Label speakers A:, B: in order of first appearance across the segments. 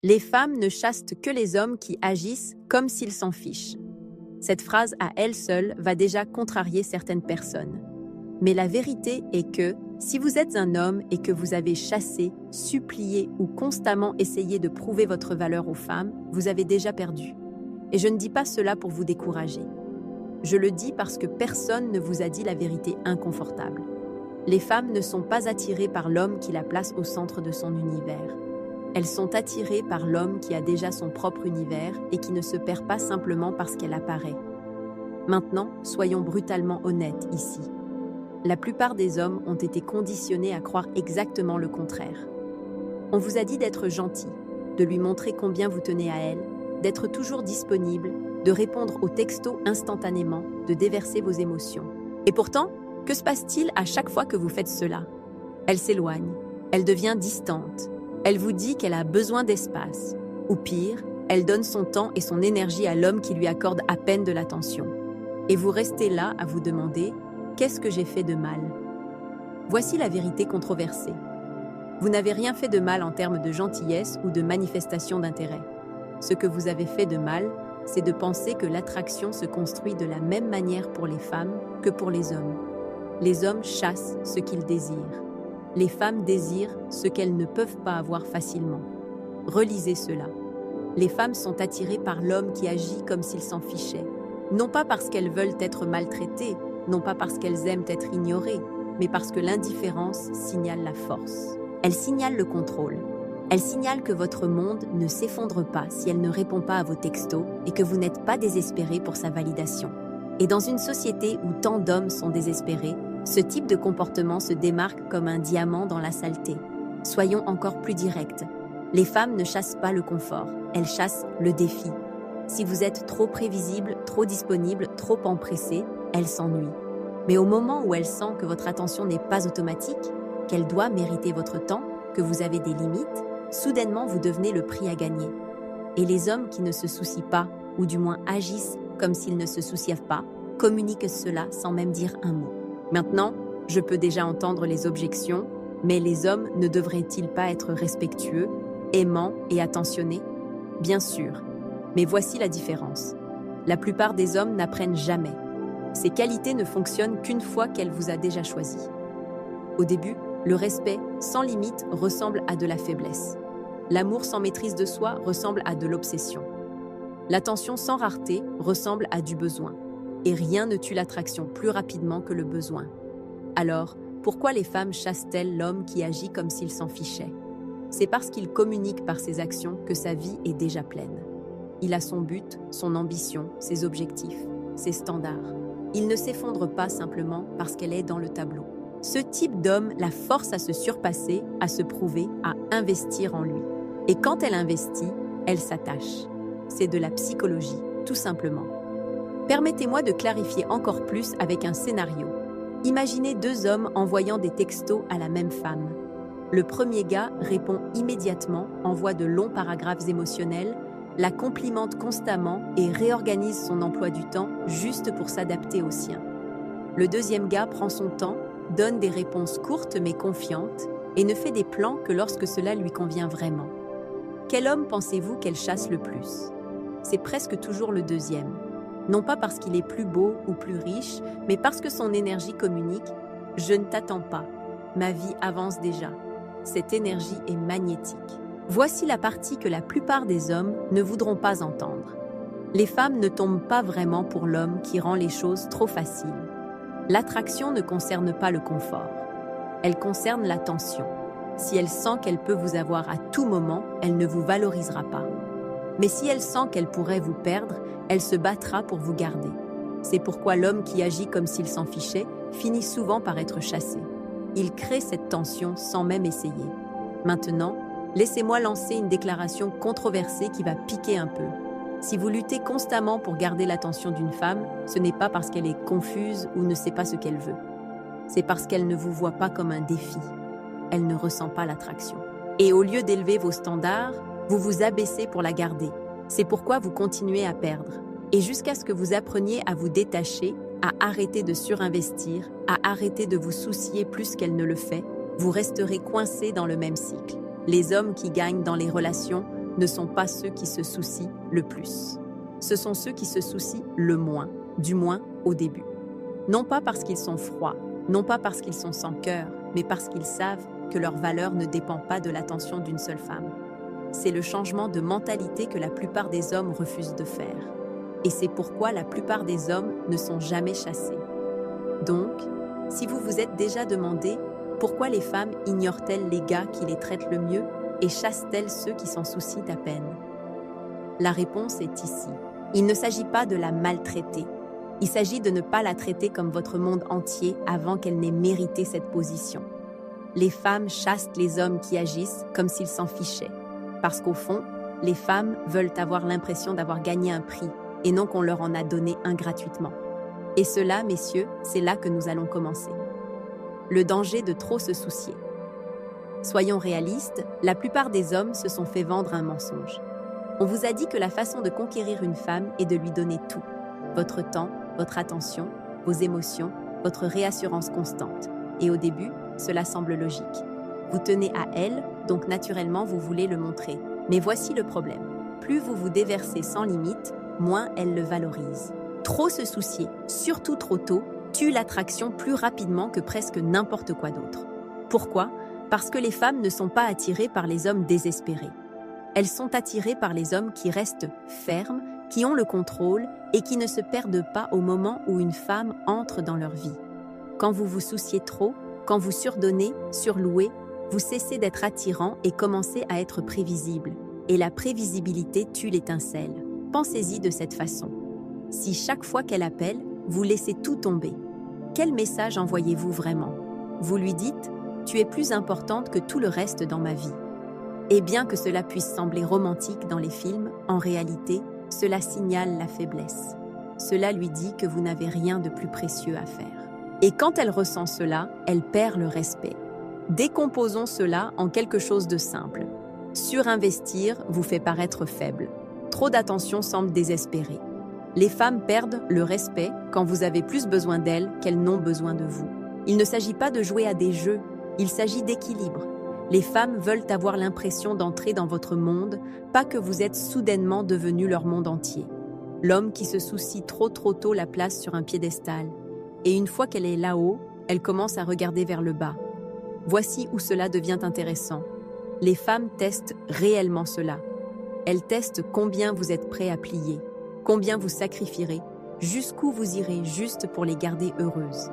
A: Les femmes ne chassent que les hommes qui agissent comme s'ils s'en fichent. Cette phrase à elle seule va déjà contrarier certaines personnes. Mais la vérité est que, si vous êtes un homme et que vous avez chassé, supplié ou constamment essayé de prouver votre valeur aux femmes, vous avez déjà perdu. Et je ne dis pas cela pour vous décourager. Je le dis parce que personne ne vous a dit la vérité inconfortable. Les femmes ne sont pas attirées par l'homme qui la place au centre de son univers. Elles sont attirées par l'homme qui a déjà son propre univers et qui ne se perd pas simplement parce qu'elle apparaît. Maintenant, soyons brutalement honnêtes ici. La plupart des hommes ont été conditionnés à croire exactement le contraire. On vous a dit d'être gentil, de lui montrer combien vous tenez à elle, d'être toujours disponible, de répondre aux textos instantanément, de déverser vos émotions. Et pourtant, que se passe-t-il à chaque fois que vous faites cela? Elle s'éloigne, elle devient distante, elle vous dit qu'elle a besoin d'espace. Ou pire, elle donne son temps et son énergie à l'homme qui lui accorde à peine de l'attention. Et vous restez là à vous demander « Qu'est-ce que j'ai fait de mal ?» Voici la vérité controversée. Vous n'avez rien fait de mal en termes de gentillesse ou de manifestation d'intérêt. Ce que vous avez fait de mal, c'est de penser que l'attraction se construit de la même manière pour les femmes que pour les hommes. Les hommes chassent ce qu'ils désirent. Les femmes désirent ce qu'elles ne peuvent pas avoir facilement. Relisez cela. Les femmes sont attirées par l'homme qui agit comme s'il s'en fichait. Non pas parce qu'elles veulent être maltraitées, non pas parce qu'elles aiment être ignorées, mais parce que l'indifférence signale la force. Elle signale le contrôle. Elle signale que votre monde ne s'effondre pas si elle ne répond pas à vos textos et que vous n'êtes pas désespéré pour sa validation. Et dans une société où tant d'hommes sont désespérés, ce type de comportement se démarque comme un diamant dans la saleté. Soyons encore plus directs. Les femmes ne chassent pas le confort, elles chassent le défi. Si vous êtes trop prévisible, trop disponible, trop empressé, elles s'ennuient. Mais au moment où elles sentent que votre attention n'est pas automatique, qu'elle doit mériter votre temps, que vous avez des limites, soudainement vous devenez le prix à gagner. Et les hommes qui ne se soucient pas, ou du moins agissent comme s'ils ne se souciaient pas, communiquent cela sans même dire un mot. Maintenant, je peux déjà entendre les objections, mais les hommes ne devraient-ils pas être respectueux, aimants et attentionnés? Bien sûr, mais voici la différence. La plupart des hommes n'apprennent jamais. Ces qualités ne fonctionnent qu'une fois qu'elle vous a déjà choisi. Au début, le respect sans limite ressemble à de la faiblesse. L'amour sans maîtrise de soi ressemble à de l'obsession. L'attention sans rareté ressemble à du besoin. Et rien ne tue l'attraction plus rapidement que le besoin. Alors, pourquoi les femmes chassent-elles l'homme qui agit comme s'il s'en fichait? C'est parce qu'il communique par ses actions que sa vie est déjà pleine. Il a son but, son ambition, ses objectifs, ses standards. Il ne s'effondre pas simplement parce qu'elle est dans le tableau. Ce type d'homme la force à se surpasser, à se prouver, à investir en lui. Et quand elle investit, elle s'attache. C'est de la psychologie, tout simplement. Permettez-moi de clarifier encore plus avec un scénario. Imaginez deux hommes envoyant des textos à la même femme. Le premier gars répond immédiatement, envoie de longs paragraphes émotionnels, la complimente constamment et réorganise son emploi du temps juste pour s'adapter au sien. Le deuxième gars prend son temps, donne des réponses courtes mais confiantes et ne fait des plans que lorsque cela lui convient vraiment. Quel homme pensez-vous qu'elle chasse le plus? C'est presque toujours le deuxième. Non pas parce qu'il est plus beau ou plus riche, mais parce que son énergie communique « Je ne t'attends pas, ma vie avance déjà ». Cette énergie est magnétique. Voici la partie que la plupart des hommes ne voudront pas entendre. Les femmes ne tombent pas vraiment pour l'homme qui rend les choses trop faciles. L'attraction ne concerne pas le confort. Elle concerne l'attention. Si elle sent qu'elle peut vous avoir à tout moment, elle ne vous valorisera pas. Mais si elle sent qu'elle pourrait vous perdre, elle se battra pour vous garder. C'est pourquoi l'homme qui agit comme s'il s'en fichait finit souvent par être chassé. Il crée cette tension sans même essayer. Maintenant, laissez-moi lancer une déclaration controversée qui va piquer un peu. Si vous luttez constamment pour garder l'attention d'une femme, ce n'est pas parce qu'elle est confuse ou ne sait pas ce qu'elle veut. C'est parce qu'elle ne vous voit pas comme un défi. Elle ne ressent pas l'attraction. Et au lieu d'élever vos standards, vous vous abaissez pour la garder. C'est pourquoi vous continuez à perdre. Et jusqu'à ce que vous appreniez à vous détacher, à arrêter de surinvestir, à arrêter de vous soucier plus qu'elle ne le fait, vous resterez coincé dans le même cycle. Les hommes qui gagnent dans les relations ne sont pas ceux qui se soucient le plus. Ce sont ceux qui se soucient le moins, du moins au début. Non pas parce qu'ils sont froids, non pas parce qu'ils sont sans cœur, mais parce qu'ils savent que leur valeur ne dépend pas de l'attention d'une seule femme. C'est le changement de mentalité que la plupart des hommes refusent de faire. Et c'est pourquoi la plupart des hommes ne sont jamais chassés. Donc, si vous vous êtes déjà demandé pourquoi les femmes ignorent-elles les gars qui les traitent le mieux et chassent-elles ceux qui s'en soucient à peine? La réponse est ici. Il ne s'agit pas de la maltraiter. Il s'agit de ne pas la traiter comme votre monde entier avant qu'elle n'ait mérité cette position. Les femmes chassent les hommes qui agissent comme s'ils s'en fichaient. Parce qu'au fond, les femmes veulent avoir l'impression d'avoir gagné un prix et non qu'on leur en a donné un gratuitement. Et cela, messieurs, c'est là que nous allons commencer. Le danger de trop se soucier. Soyons réalistes, la plupart des hommes se sont fait vendre un mensonge. On vous a dit que la façon de conquérir une femme est de lui donner tout. Votre temps, votre attention, vos émotions, votre réassurance constante. Et au début, cela semble logique. Vous tenez à elle, donc naturellement vous voulez le montrer. Mais voici le problème. Plus vous vous déversez sans limite, moins elle le valorise. Trop se soucier, surtout trop tôt, tue l'attraction plus rapidement que presque n'importe quoi d'autre. Pourquoi? Parce que les femmes ne sont pas attirées par les hommes désespérés. Elles sont attirées par les hommes qui restent fermes, qui ont le contrôle et qui ne se perdent pas au moment où une femme entre dans leur vie. Quand vous vous souciez trop, quand vous surdonnez, surlouez, vous cessez d'être attirant et commencez à être prévisible. Et la prévisibilité tue l'étincelle. Pensez-y de cette façon. Si chaque fois qu'elle appelle, vous laissez tout tomber, quel message envoyez-vous vraiment? Vous lui dites « Tu es plus importante que tout le reste dans ma vie ». Et bien que cela puisse sembler romantique dans les films, en réalité, cela signale la faiblesse. Cela lui dit que vous n'avez rien de plus précieux à faire. Et quand elle ressent cela, elle perd le respect. Décomposons cela en quelque chose de simple. Surinvestir vous fait paraître faible. Trop d'attention semble désespérée. Les femmes perdent le respect quand vous avez plus besoin d'elles qu'elles n'ont besoin de vous. Il ne s'agit pas de jouer à des jeux, il s'agit d'équilibre. Les femmes veulent avoir l'impression d'entrer dans votre monde, pas que vous êtes soudainement devenu leur monde entier. L'homme qui se soucie trop tôt la place sur un piédestal. Et une fois qu'elle est là-haut, elle commence à regarder vers le bas. Voici où cela devient intéressant. Les femmes testent réellement cela. Elles testent combien vous êtes prêt à plier, combien vous sacrifierez, jusqu'où vous irez juste pour les garder heureuses.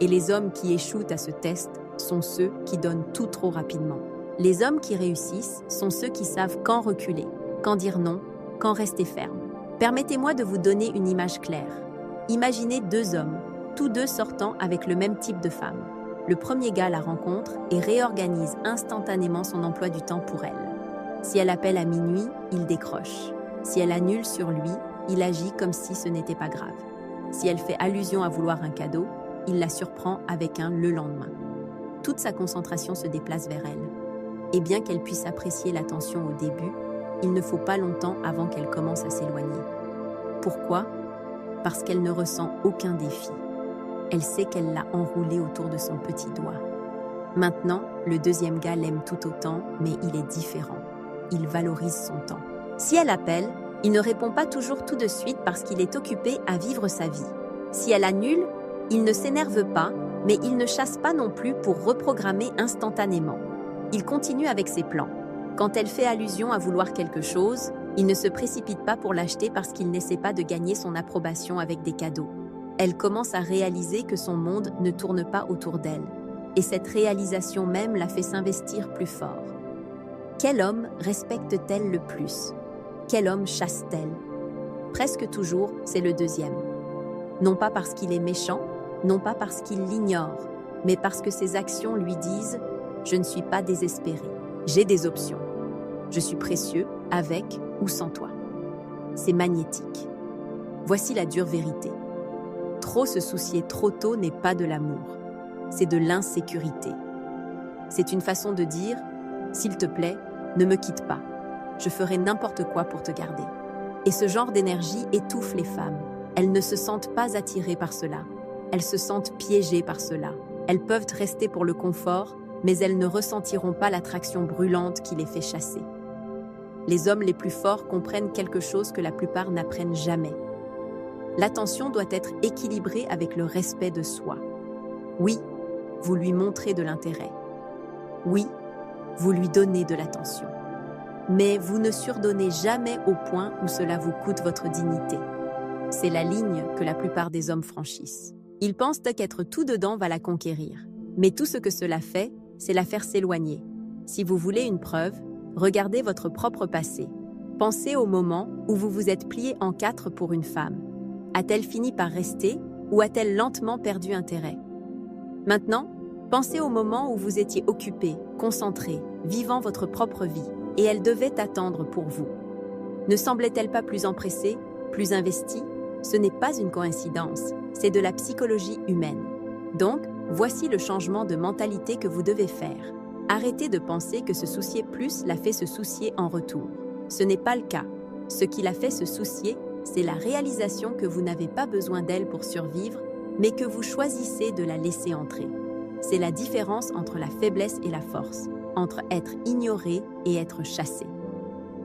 A: Et les hommes qui échouent à ce test sont ceux qui donnent tout trop rapidement. Les hommes qui réussissent sont ceux qui savent quand reculer, quand dire non, quand rester ferme. Permettez-moi de vous donner une image claire. Imaginez deux hommes, tous deux sortant avec le même type de femme. Le premier gars la rencontre et réorganise instantanément son emploi du temps pour elle. Si elle appelle à minuit, il décroche. Si elle annule sur lui, il agit comme si ce n'était pas grave. Si elle fait allusion à vouloir un cadeau, il la surprend avec un le lendemain. Toute sa concentration se déplace vers elle. Et bien qu'elle puisse apprécier l'attention au début, il ne faut pas longtemps avant qu'elle commence à s'éloigner. Pourquoi? Parce qu'elle ne ressent aucun défi. Elle sait qu'elle l'a enroulé autour de son petit doigt. Maintenant, le deuxième gars l'aime tout autant, mais il est différent. Il valorise son temps. Si elle appelle, il ne répond pas toujours tout de suite parce qu'il est occupé à vivre sa vie. Si elle annule, il ne s'énerve pas, mais il ne chasse pas non plus pour reprogrammer instantanément. Il continue avec ses plans. Quand elle fait allusion à vouloir quelque chose, il ne se précipite pas pour l'acheter parce qu'il n'essaie pas de gagner son approbation avec des cadeaux. Elle commence à réaliser que son monde ne tourne pas autour d'elle. Et cette réalisation même la fait s'investir plus fort. Quel homme respecte-t-elle le plus? Quel homme chasse-t-elle? Presque toujours, c'est le deuxième. Non pas parce qu'il est méchant, non pas parce qu'il l'ignore, mais parce que ses actions lui disent « Je ne suis pas désespéré, j'ai des options. Je suis précieux, avec ou sans toi. » C'est magnétique. Voici la dure vérité. Trop se soucier trop tôt n'est pas de l'amour, c'est de l'insécurité. C'est une façon de dire « S'il te plaît, ne me quitte pas. Je ferai n'importe quoi pour te garder. » Et ce genre d'énergie étouffe les femmes. Elles ne se sentent pas attirées par cela. Elles se sentent piégées par cela. Elles peuvent rester pour le confort, mais elles ne ressentiront pas l'attraction brûlante qui les fait chasser. Les hommes les plus forts comprennent quelque chose que la plupart n'apprennent jamais. L'attention doit être équilibrée avec le respect de soi. Oui, vous lui montrez de l'intérêt. Oui, vous lui donnez de l'attention. Mais vous ne surdonnez jamais au point où cela vous coûte votre dignité. C'est la ligne que la plupart des hommes franchissent. Ils pensent qu'être tout dedans va la conquérir. Mais tout ce que cela fait, c'est la faire s'éloigner. Si vous voulez une preuve, regardez votre propre passé. Pensez au moment où vous vous êtes plié en 4 pour une femme. A-t-elle fini par rester ou a-t-elle lentement perdu intérêt? Maintenant, pensez au moment où vous étiez occupé, concentré, vivant votre propre vie, et elle devait attendre pour vous. Ne semblait-elle pas plus empressée, plus investie? Ce n'est pas une coïncidence, c'est de la psychologie humaine. Donc, voici le changement de mentalité que vous devez faire. Arrêtez de penser que se soucier plus la fait se soucier en retour. Ce n'est pas le cas. Ce qui la fait se soucier, c'est la réalisation que vous n'avez pas besoin d'elle pour survivre, mais que vous choisissez de la laisser entrer. C'est la différence entre la faiblesse et la force, entre être ignoré et être chassé.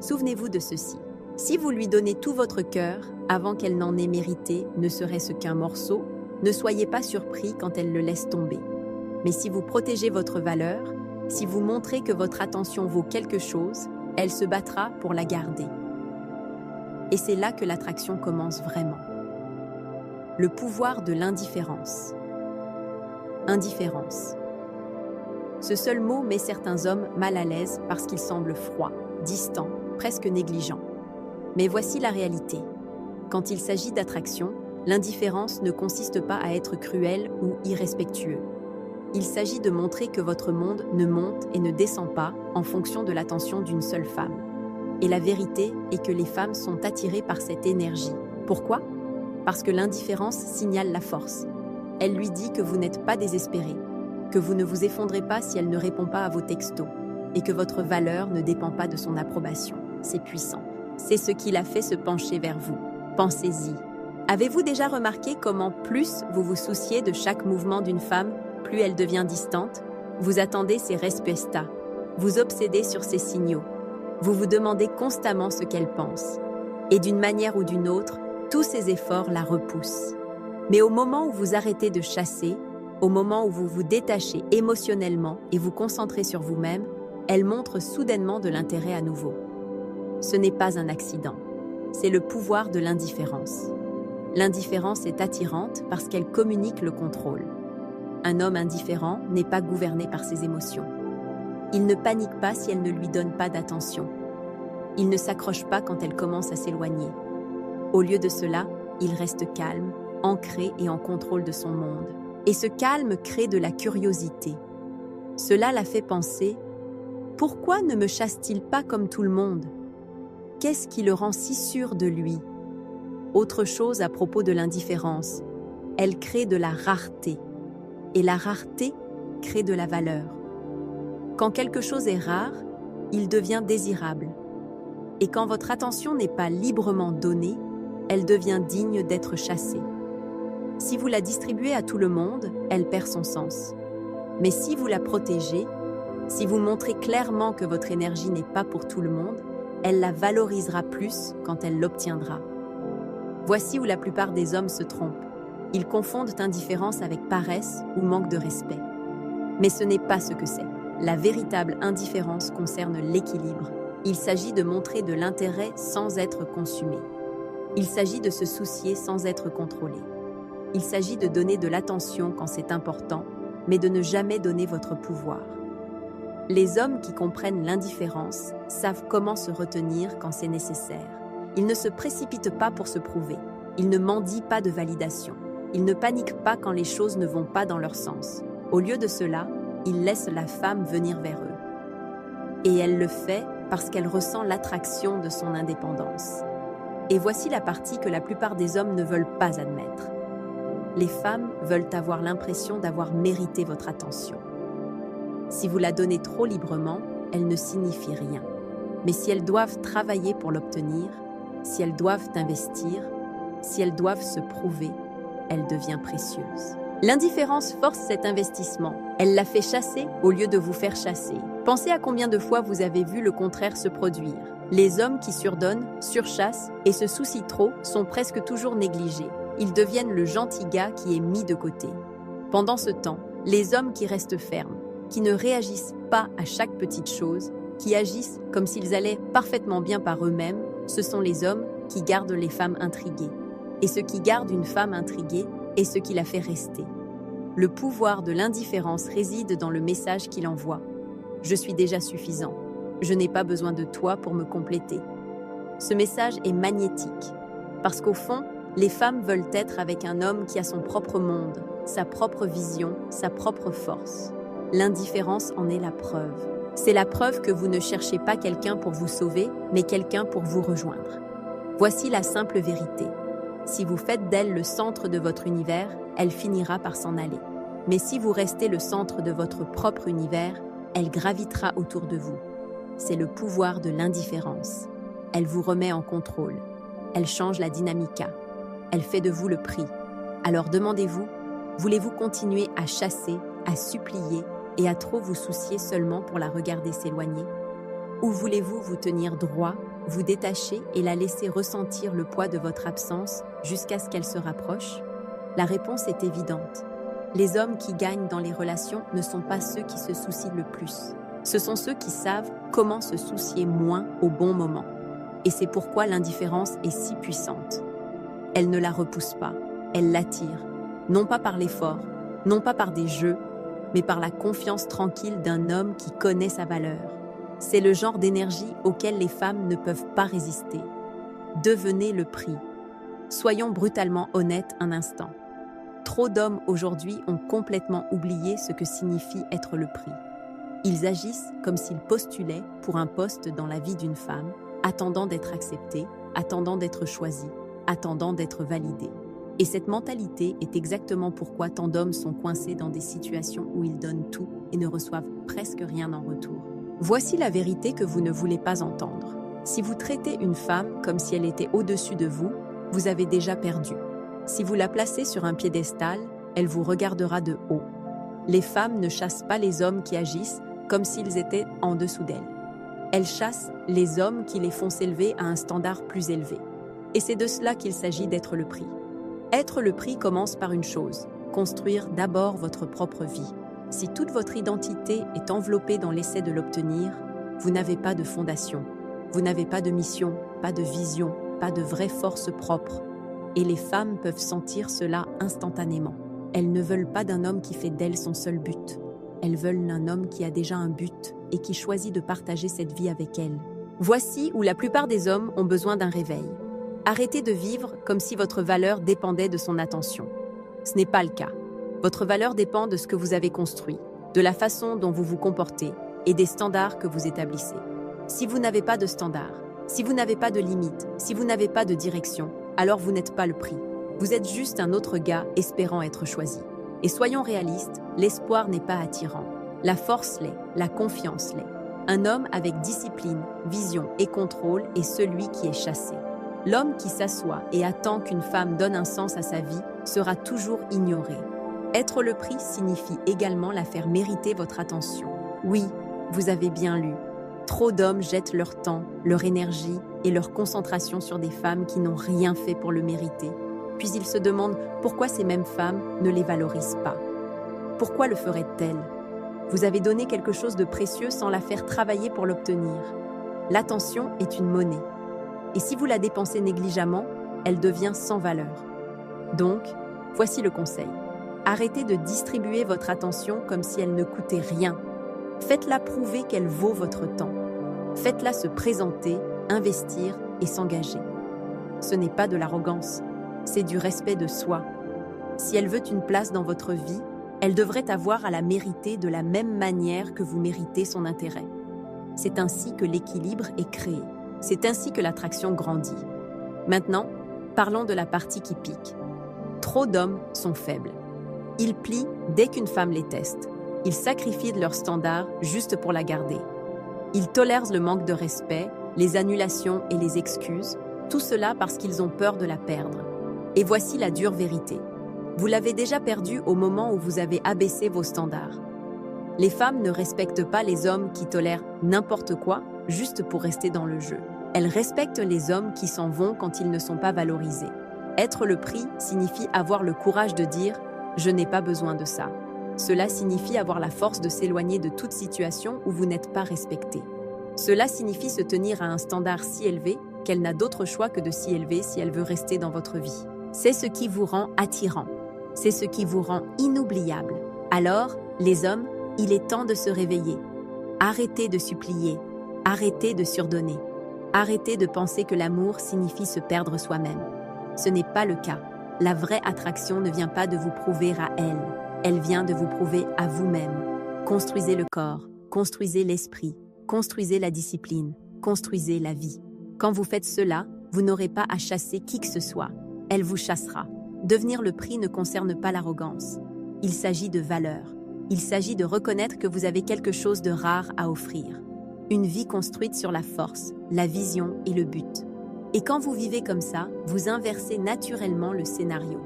A: Souvenez-vous de ceci. Si vous lui donnez tout votre cœur, avant qu'elle n'en ait mérité, ne serait-ce qu'un morceau, ne soyez pas surpris quand elle le laisse tomber. Mais si vous protégez votre valeur, si vous montrez que votre attention vaut quelque chose, elle se battra pour la garder. Et c'est là que l'attraction commence vraiment. Le pouvoir de l'indifférence. Indifférence. Ce seul mot met certains hommes mal à l'aise parce qu'ils semblent froids, distants, presque négligents. Mais voici la réalité. Quand il s'agit d'attraction, l'indifférence ne consiste pas à être cruel ou irrespectueux. Il s'agit de montrer que votre monde ne monte et ne descend pas en fonction de l'attention d'une seule femme. Et la vérité est que les femmes sont attirées par cette énergie. Pourquoi? Parce que l'indifférence signale la force. Elle lui dit que vous n'êtes pas désespéré, que vous ne vous effondrez pas si elle ne répond pas à vos textos, et que votre valeur ne dépend pas de son approbation. C'est puissant. C'est ce qui la fait se pencher vers vous. Pensez-y. Avez-vous déjà remarqué comment plus vous vous souciez de chaque mouvement d'une femme, plus elle devient distante? Vous attendez ses respuestas. Vous obsédez sur ses signaux. Vous vous demandez constamment ce qu'elle pense. Et d'une manière ou d'une autre, tous ces efforts la repoussent. Mais au moment où vous arrêtez de chasser, au moment où vous vous détachez émotionnellement et vous concentrez sur vous-même, elle montre soudainement de l'intérêt à nouveau. Ce n'est pas un accident, c'est le pouvoir de l'indifférence. L'indifférence est attirante parce qu'elle communique le contrôle. Un homme indifférent n'est pas gouverné par ses émotions. Il ne panique pas si elle ne lui donne pas d'attention. Il ne s'accroche pas quand elle commence à s'éloigner. Au lieu de cela, il reste calme, ancré et en contrôle de son monde. Et ce calme crée de la curiosité. Cela la fait penser « Pourquoi ne me chasse-t-il pas comme tout le monde ? Qu'est-ce qui le rend si sûr de lui ?» Autre chose à propos de l'indifférence, elle crée de la rareté. Et la rareté crée de la valeur. Quand quelque chose est rare, il devient désirable. Et quand votre attention n'est pas librement donnée, elle devient digne d'être chassée. Si vous la distribuez à tout le monde, elle perd son sens. Mais si vous la protégez, si vous montrez clairement que votre énergie n'est pas pour tout le monde, elle la valorisera plus quand elle l'obtiendra. Voici où la plupart des hommes se trompent. Ils confondent indifférence avec paresse ou manque de respect. Mais ce n'est pas ce que c'est. La véritable indifférence concerne l'équilibre. Il s'agit de montrer de l'intérêt sans être consumé. Il s'agit de se soucier sans être contrôlé. Il s'agit de donner de l'attention quand c'est important, mais de ne jamais donner votre pouvoir. Les hommes qui comprennent l'indifférence savent comment se retenir quand c'est nécessaire. Ils ne se précipitent pas pour se prouver. Ils ne mendient pas de validation. Ils ne paniquent pas quand les choses ne vont pas dans leur sens. Au lieu de cela, ils laissent la femme venir vers eux. Et elle le fait parce qu'elle ressent l'attraction de son indépendance. Et voici la partie que la plupart des hommes ne veulent pas admettre. Les femmes veulent avoir l'impression d'avoir mérité votre attention. Si vous la donnez trop librement, elle ne signifie rien. Mais si elles doivent travailler pour l'obtenir, si elles doivent investir, si elles doivent se prouver, elle devient précieuse. L'indifférence force cet investissement. Elle la fait chasser au lieu de vous faire chasser. Pensez à combien de fois vous avez vu le contraire se produire. Les hommes qui surdonnent, surchassent et se soucient trop sont presque toujours négligés. Ils deviennent le gentil gars qui est mis de côté. Pendant ce temps, les hommes qui restent fermes, qui ne réagissent pas à chaque petite chose, qui agissent comme s'ils allaient parfaitement bien par eux-mêmes, ce sont les hommes qui gardent les femmes intriguées. Et ce qui garde une femme intriguée est ce qui la fait rester. Le pouvoir de l'indifférence réside dans le message qu'il envoie. Je suis déjà suffisant. Je n'ai pas besoin de toi pour me compléter. Ce message est magnétique, parce qu'au fond, les femmes veulent être avec un homme qui a son propre monde, sa propre vision, sa propre force. L'indifférence en est la preuve. C'est la preuve que vous ne cherchez pas quelqu'un pour vous sauver, mais quelqu'un pour vous rejoindre. Voici la simple vérité. Si vous faites d'elle le centre de votre univers, elle finira par s'en aller. Mais si vous restez le centre de votre propre univers, elle gravitera autour de vous. C'est le pouvoir de l'indifférence. Elle vous remet en contrôle. Elle change la dynamica. Elle fait de vous le prix. Alors demandez-vous, voulez-vous continuer à chasser, à supplier et à trop vous soucier seulement pour la regarder s'éloigner? Ou voulez-vous vous tenir droit, vous détacher et la laisser ressentir le poids de votre absence jusqu'à ce qu'elle se rapproche? La réponse est évidente. Les hommes qui gagnent dans les relations ne sont pas ceux qui se soucient le plus. Ce sont ceux qui savent comment se soucier moins au bon moment. Et c'est pourquoi l'indifférence est si puissante. Elle ne la repousse pas, elle l'attire, non pas par l'effort, non pas par des jeux, mais par la confiance tranquille d'un homme qui connaît sa valeur. C'est le genre d'énergie auquel les femmes ne peuvent pas résister. Devenez le prix. Soyons brutalement honnêtes un instant. Trop d'hommes aujourd'hui ont complètement oublié ce que signifie être le prix. Ils agissent comme s'ils postulaient pour un poste dans la vie d'une femme, attendant d'être acceptés, attendant d'être choisis, attendant d'être validés. Et cette mentalité est exactement pourquoi tant d'hommes sont coincés dans des situations où ils donnent tout et ne reçoivent presque rien en retour. Voici la vérité que vous ne voulez pas entendre. Si vous traitez une femme comme si elle était au-dessus de vous, vous avez déjà perdu. Si vous la placez sur un piédestal, elle vous regardera de haut. Les femmes ne chassent pas les hommes qui agissent comme s'ils étaient en dessous d'elles. Elles chassent les hommes qui les font s'élever à un standard plus élevé. Et c'est de cela qu'il s'agit d'être le prix. Être le prix commence par une chose, construire d'abord votre propre vie. Si toute votre identité est enveloppée dans l'essai de l'obtenir, vous n'avez pas de fondation, vous n'avez pas de mission, pas de vision, pas de vraie force propre. Et les femmes peuvent sentir cela instantanément. Elles ne veulent pas d'un homme qui fait d'elles son seul but. Elles veulent un homme qui a déjà un but et qui choisit de partager cette vie avec elles. Voici où la plupart des hommes ont besoin d'un réveil. Arrêtez de vivre comme si votre valeur dépendait de son attention. Ce n'est pas le cas. Votre valeur dépend de ce que vous avez construit, de la façon dont vous vous comportez et des standards que vous établissez. Si vous n'avez pas de standards, si vous n'avez pas de limites, si vous n'avez pas de direction, alors vous n'êtes pas le prix. Vous êtes juste un autre gars espérant être choisi. Et soyons réalistes, l'espoir n'est pas attirant. La force l'est, la confiance l'est. Un homme avec discipline, vision et contrôle est celui qui est chassé. L'homme qui s'assoit et attend qu'une femme donne un sens à sa vie sera toujours ignoré. Être le prix signifie également la faire mériter votre attention. Oui, vous avez bien lu. Trop d'hommes jettent leur temps, leur énergie et leur concentration sur des femmes qui n'ont rien fait pour le mériter. Puis ils se demandent pourquoi ces mêmes femmes ne les valorisent pas. Pourquoi le feraient-elles? Vous avez donné quelque chose de précieux sans la faire travailler pour l'obtenir. L'attention est une monnaie. Et si vous la dépensez négligemment, elle devient sans valeur. Donc, voici le conseil. Arrêtez de distribuer votre attention comme si elle ne coûtait rien. Faites-la prouver qu'elle vaut votre temps. Faites-la se présenter, investir et s'engager. Ce n'est pas de l'arrogance, c'est du respect de soi. Si elle veut une place dans votre vie, elle devrait avoir à la mériter de la même manière que vous méritez son intérêt. C'est ainsi que l'équilibre est créé. C'est ainsi que l'attraction grandit. Maintenant, parlons de la partie qui pique. Trop d'hommes sont faibles. Ils plient dès qu'une femme les teste. Ils sacrifient de leurs standards juste pour la garder. Ils tolèrent le manque de respect, les annulations et les excuses, tout cela parce qu'ils ont peur de la perdre. Et voici la dure vérité. Vous l'avez déjà perdu au moment où vous avez abaissé vos standards. Les femmes ne respectent pas les hommes qui tolèrent n'importe quoi juste pour rester dans le jeu. Elles respectent les hommes qui s'en vont quand ils ne sont pas valorisés. Être le prix signifie avoir le courage de dire « je n'ai pas besoin de ça ». Cela signifie avoir la force de s'éloigner de toute situation où vous n'êtes pas respecté. Cela signifie se tenir à un standard si élevé qu'elle n'a d'autre choix que de s'y élever si elle veut rester dans votre vie. C'est ce qui vous rend attirant. C'est ce qui vous rend inoubliable. Alors, les hommes, il est temps de se réveiller. Arrêtez de supplier. Arrêtez de surdonner. Arrêtez de penser que l'amour signifie se perdre soi-même. Ce n'est pas le cas. La vraie attraction ne vient pas de vous prouver à elle. Elle vient de vous prouver à vous-même. Construisez le corps, construisez l'esprit, construisez la discipline, construisez la vie. Quand vous faites cela, vous n'aurez pas à chasser qui que ce soit. Elle vous chassera. Devenir le prix ne concerne pas l'arrogance. Il s'agit de valeur. Il s'agit de reconnaître que vous avez quelque chose de rare à offrir. Une vie construite sur la force, la vision et le but. Et quand vous vivez comme ça, vous inversez naturellement le scénario.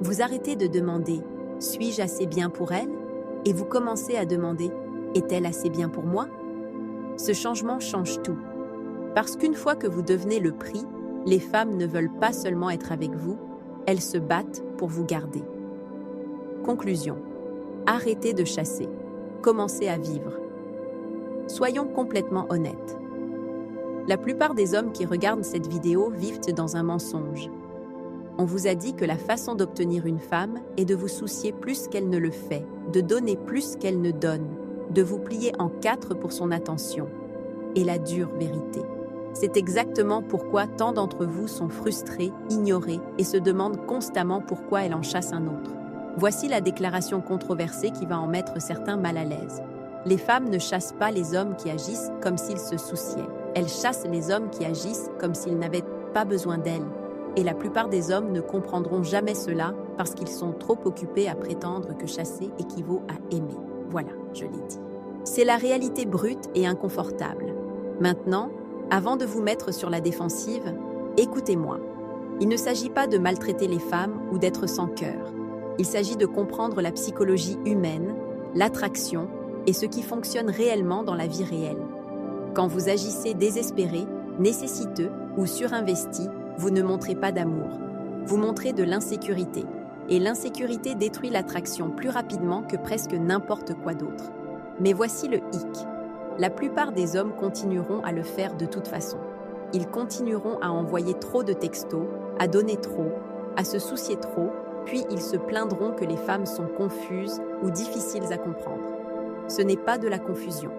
A: Vous arrêtez de demander « suis-je assez bien pour elle ?» et vous commencez à demander « est-elle assez bien pour moi ?» Ce changement change tout. Parce qu'une fois que vous devenez le prix, les femmes ne veulent pas seulement être avec vous, elles se battent pour vous garder. Conclusion. Arrêtez de chasser. Commencez à vivre. Soyons complètement honnêtes. La plupart des hommes qui regardent cette vidéo vivent dans un mensonge. On vous a dit que la façon d'obtenir une femme est de vous soucier plus qu'elle ne le fait, de donner plus qu'elle ne donne, de vous plier en quatre pour son attention. Et la dure vérité. C'est exactement pourquoi tant d'entre vous sont frustrés, ignorés et se demandent constamment pourquoi elle en chasse un autre. Voici la déclaration controversée qui va en mettre certains mal à l'aise. Les femmes ne chassent pas les hommes qui agissent comme s'ils se souciaient. Elles chassent les hommes qui agissent comme s'ils n'avaient pas besoin d'elles. Et la plupart des hommes ne comprendront jamais cela parce qu'ils sont trop occupés à prétendre que chasser équivaut à aimer. Voilà, je l'ai dit. C'est la réalité brute et inconfortable. Maintenant, avant de vous mettre sur la défensive, écoutez-moi. Il ne s'agit pas de maltraiter les femmes ou d'être sans cœur. Il s'agit de comprendre la psychologie humaine, l'attraction et ce qui fonctionne réellement dans la vie réelle. Quand vous agissez désespéré, nécessiteux ou surinvesti, vous ne montrez pas d'amour. Vous montrez de l'insécurité. Et l'insécurité détruit l'attraction plus rapidement que presque n'importe quoi d'autre. Mais voici le hic. La plupart des hommes continueront à le faire de toute façon. Ils continueront à envoyer trop de textos, à donner trop, à se soucier trop, puis ils se plaindront que les femmes sont confuses ou difficiles à comprendre. Ce n'est pas de la confusion.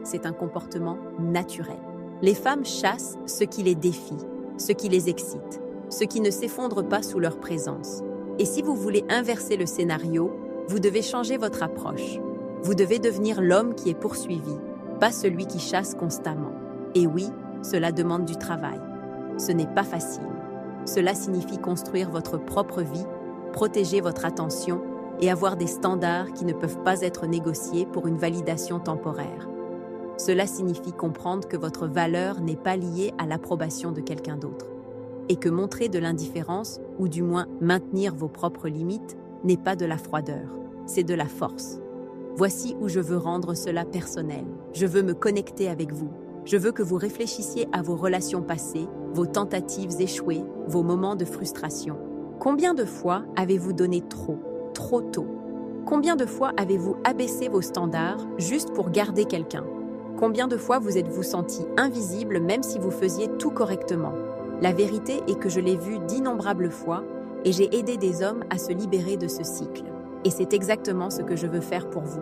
A: C'est un comportement naturel. Les femmes chassent ce qui les défie, ce qui les excite, ce qui ne s'effondre pas sous leur présence. Et si vous voulez inverser le scénario, vous devez changer votre approche. Vous devez devenir l'homme qui est poursuivi, pas celui qui chasse constamment. Et oui, cela demande du travail. Ce n'est pas facile. Cela signifie construire votre propre vie, protéger votre attention et avoir des standards qui ne peuvent pas être négociés pour une validation temporaire. Cela signifie comprendre que votre valeur n'est pas liée à l'approbation de quelqu'un d'autre et que montrer de l'indifférence, ou du moins maintenir vos propres limites, n'est pas de la froideur, c'est de la force. Voici où je veux rendre cela personnel. Je veux me connecter avec vous. Je veux que vous réfléchissiez à vos relations passées, vos tentatives échouées, vos moments de frustration. Combien de fois avez-vous donné trop tôt? Combien de fois avez-vous abaissé vos standards juste pour garder quelqu'un? Combien de fois vous êtes-vous senti invisible même si vous faisiez tout correctement? La vérité est que je l'ai vu d'innombrables fois et j'ai aidé des hommes à se libérer de ce cycle. Et c'est exactement ce que je veux faire pour vous.